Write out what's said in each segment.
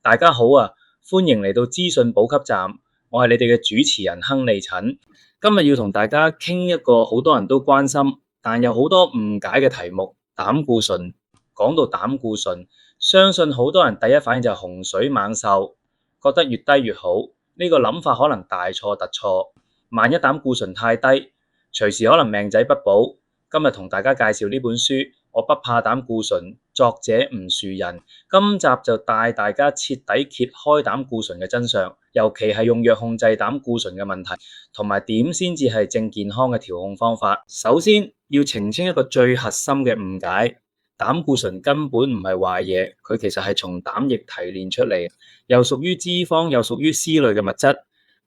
大家好啊，歡迎嚟到資訊補給站，我係你哋嘅主持人亨利陳。今日要同大家傾一個好多人都關心，但有好多誤解嘅題目——膽固醇。講到膽固醇，相信好多人第一反應就係洪水猛獸，覺得越低越好。呢個諗法可能大錯特錯。萬一膽固醇太低，隨時可能命仔不保。今日同大家介紹呢本書，我不怕膽固醇，作者吳樹人。今集就帶大家徹底揭開膽固醇嘅真相，尤其係用藥控制膽固醇嘅問題，同埋點先至係正健康嘅調控方法。首先要澄清一個最核心嘅誤解，膽固醇根本唔係壞嘢，佢其實係從膽液提煉出嚟，又屬於脂肪，又屬於纖類嘅物質。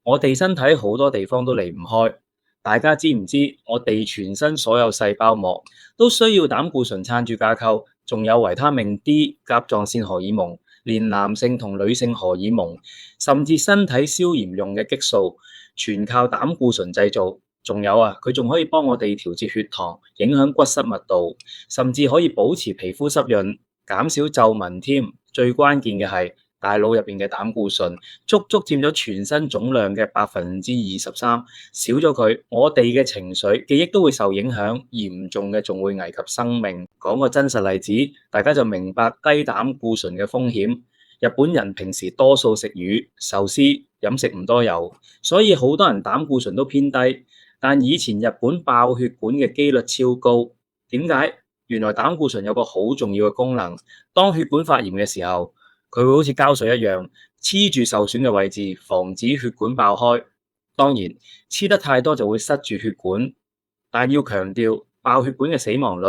我哋身體好多地方都離唔開。大家知唔知我哋全身所有細胞膜都需要膽固醇撐住架構，仲有維他命 D、甲狀腺荷爾蒙，連男性同女性荷爾蒙，甚至身體消炎用嘅激素，全靠膽固醇製造。仲有啊，佢仲可以幫我哋調節血糖，影響骨質密度，甚至可以保持皮膚濕潤，減少皺紋添。最關鍵嘅係，大腦入邊嘅膽固醇足足佔咗全身總量嘅23%，少咗佢，我哋嘅情緒、記憶都會受影響，嚴重嘅仲會危及生命。講個真實例子，大家就明白低膽固醇嘅風險。日本人平時多數食魚、壽司，飲食唔多油，所以好多人膽固醇都偏低。但以前日本爆血管嘅機率超高，點解？原來膽固醇有個好重要嘅功能，當血管發炎嘅時候，佢會好似膠水一樣黐住受損嘅位置，防止血管爆開。當然，黐得太多就會塞住血管，但要強調，爆血管嘅死亡率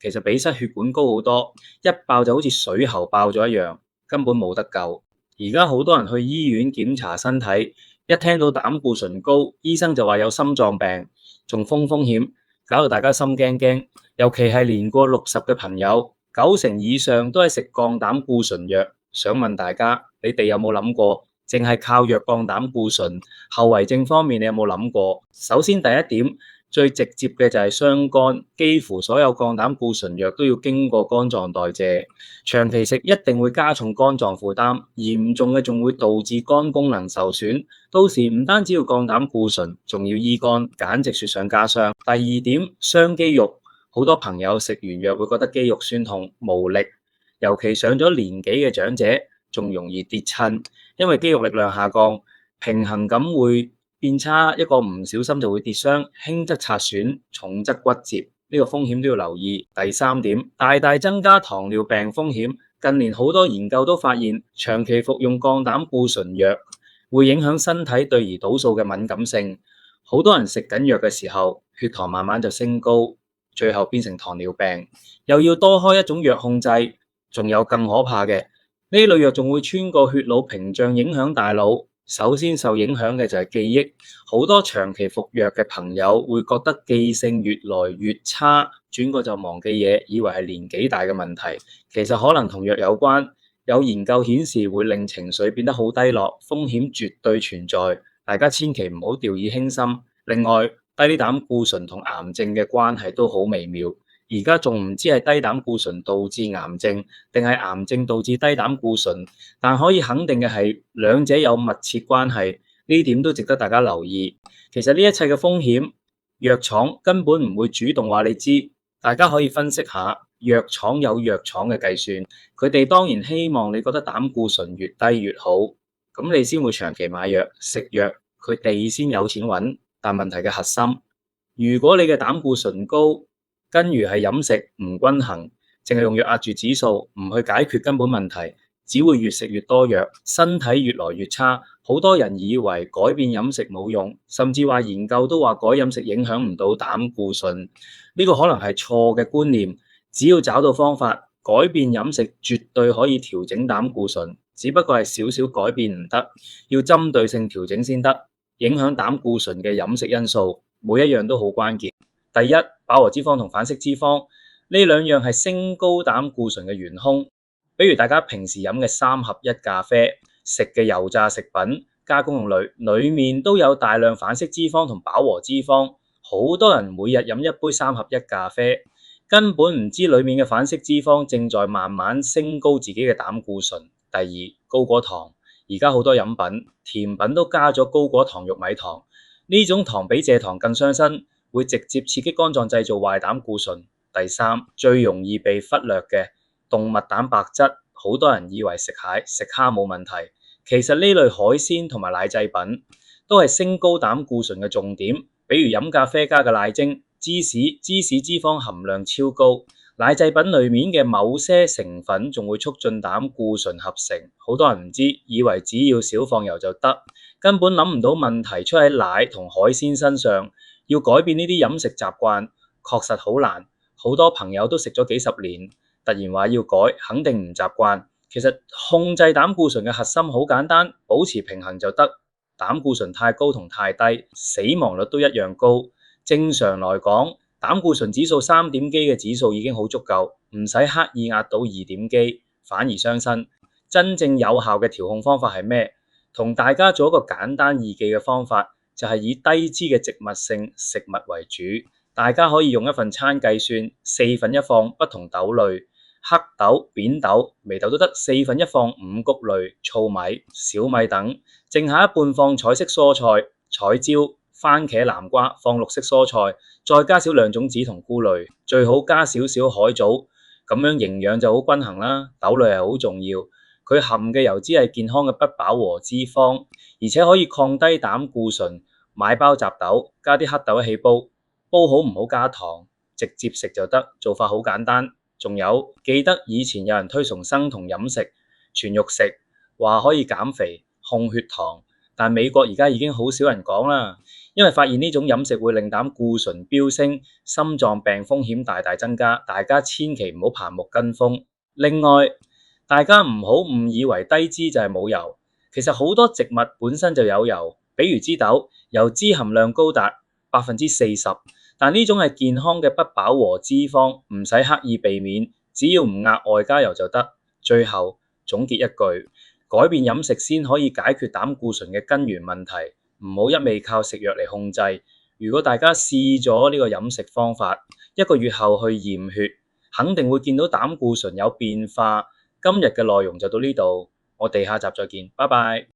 其實比塞血管高好多，一爆就好似水喉爆咗一樣，根本冇得救。而家好多人去醫院檢查身體，一聽到膽固醇高，醫生就話有心臟病，仲風險，搞到大家心驚驚。尤其係年過60嘅朋友，90%以上都係食降膽固醇藥。想問大家，你哋有冇諗過，淨係靠藥降膽固醇，後遺症方面你有冇諗過？首先第一點，最直接嘅就係傷肝，幾乎所有降膽固醇藥都要經過肝臟代謝，長期食一定會加重肝臟負擔，嚴重嘅仲會導致肝功能受損，到時唔單止要降膽固醇，仲要醫肝，簡直雪上加霜。第二點，傷肌肉，好多朋友食完藥會覺得肌肉酸痛、無力。尤其上咗年紀嘅長者，仲容易跌親，因為肌肉力量下降，平衡感會變差，一個唔小心就會跌傷，輕則擦損，重則骨折，呢個風險都要留意。第三點，大大增加糖尿病風險。近年好多研究都發現，長期服用降膽固醇藥會影響身體對胰島素嘅敏感性。好多人食緊藥嘅時候，血糖慢慢就升高，最後變成糖尿病，又要多開一種藥控制。仲有更可怕嘅，呢類藥仲會穿過血腦屏障，影響大腦。首先受影響嘅就係記憶，好多長期服藥嘅朋友會覺得記性越來越差，轉過就忘記嘢，以為係年紀大嘅問題，其實可能同藥有關。有研究顯示會令情緒變得好低落，風險絕對存在，大家千祈唔好掉以輕心。另外，低膽固醇同癌症嘅關係都好微妙。而家仲唔知係低膽固醇導致癌症，定係癌症導致低膽固醇？但可以肯定嘅係，兩者有密切關係，呢點都值得大家留意。其實呢一切嘅風險，藥廠根本唔會主動話你知，大家可以分析下，藥廠有藥廠嘅計算，佢哋當然希望你覺得膽固醇越低越好，咁你先會長期買藥食藥，佢哋先有錢揾。但問題嘅核心，如果你嘅膽固醇高，跟如係飲食唔均衡，淨係用藥壓住指數，唔去解決根本問題，只會越食越多藥，身體越來越差。好多人以為改變飲食冇用，甚至話研究都話改飲食影響唔到膽固醇，呢個可能係錯嘅觀念。只要找到方法，改變飲食絕對可以調整膽固醇，只不過係少少改變唔得，要針對性調整先得。影響膽固醇嘅飲食因素，每一樣都好關鍵。第一，飽和脂肪同反式脂肪，呢兩樣係升高膽固醇嘅元兇。比如大家平時飲嘅3合1咖啡，食嘅油炸食品、加工肉類，裡面都有大量反式脂肪同飽和脂肪。好多人每日飲一杯3合1咖啡，根本唔知裡面嘅反式脂肪正在慢慢升高自己嘅膽固醇。第二，高果糖，而家好多飲品、甜品都加咗高果糖玉米糖，呢種糖比蔗糖更傷身，會直接刺激肝臟製造壞膽固醇。第三，最容易被忽略嘅動物蛋白質，好多人以為食蟹、食蝦冇問題，其實呢類海鮮同埋奶製品都係升高膽固醇嘅重點，比如飲咖啡加嘅奶精、芝士脂肪含量超高。奶製品裏面嘅某些成分仲會促進膽固醇合成，好多人唔知，以為只要少放油就得，根本諗唔到問題出喺奶同海鮮身上。要改變呢啲飲食習慣，確實好難。好多朋友都食咗幾十年，突然話要改，肯定唔習慣。其實控制膽固醇嘅核心好簡單，保持平衡就得。膽固醇太高同太低，死亡率都一樣高。正常來講，膽固醇指數3點幾嘅指數已經好足夠，唔使刻意壓到2點幾，反而傷身。真正有效嘅調控方法係咩？同大家做一個簡單易記嘅方法，就係以低脂嘅植物性食物為主。大家可以用一份餐計算，4分1放不同豆類，黑豆、扁豆、微豆都得，4分1放五穀類、糙米、小米等，剩下一半放彩色蔬菜、彩椒、番茄、南瓜，放綠色蔬菜，再加少2種子同菇類，最好加少少海藻，咁樣營養就好均衡啦。豆類係好重要，佢含嘅油脂係健康嘅不飽和脂肪，而且可以降低膽固醇。買包雜豆，加啲黑豆一起煲，煲好唔好加糖，直接食就得，做法好簡單。仲有，記得以前有人推崇生酮飲食、全肉食，話可以減肥、控血糖，但美國而家已經好少人講啦，因為發現呢種飲食會令膽固醇飆升，心臟病風險大大增加，大家千祈唔好盲目跟風。另外，大家唔好誤以為低脂就係冇油，其實好多植物本身就有油，比如枝豆，油脂含量高達40%，但呢種係健康嘅不飽和脂肪，唔使刻意避免，只要唔額外加油就得。最後總結一句，改變飲食先可以解決膽固醇嘅根源問題，唔好一味靠食藥嚟控制。如果大家試咗呢個飲食方法，1個月後去驗血，肯定會見到膽固醇有變化。今日嘅內容就到呢度，我哋下集再見，拜拜。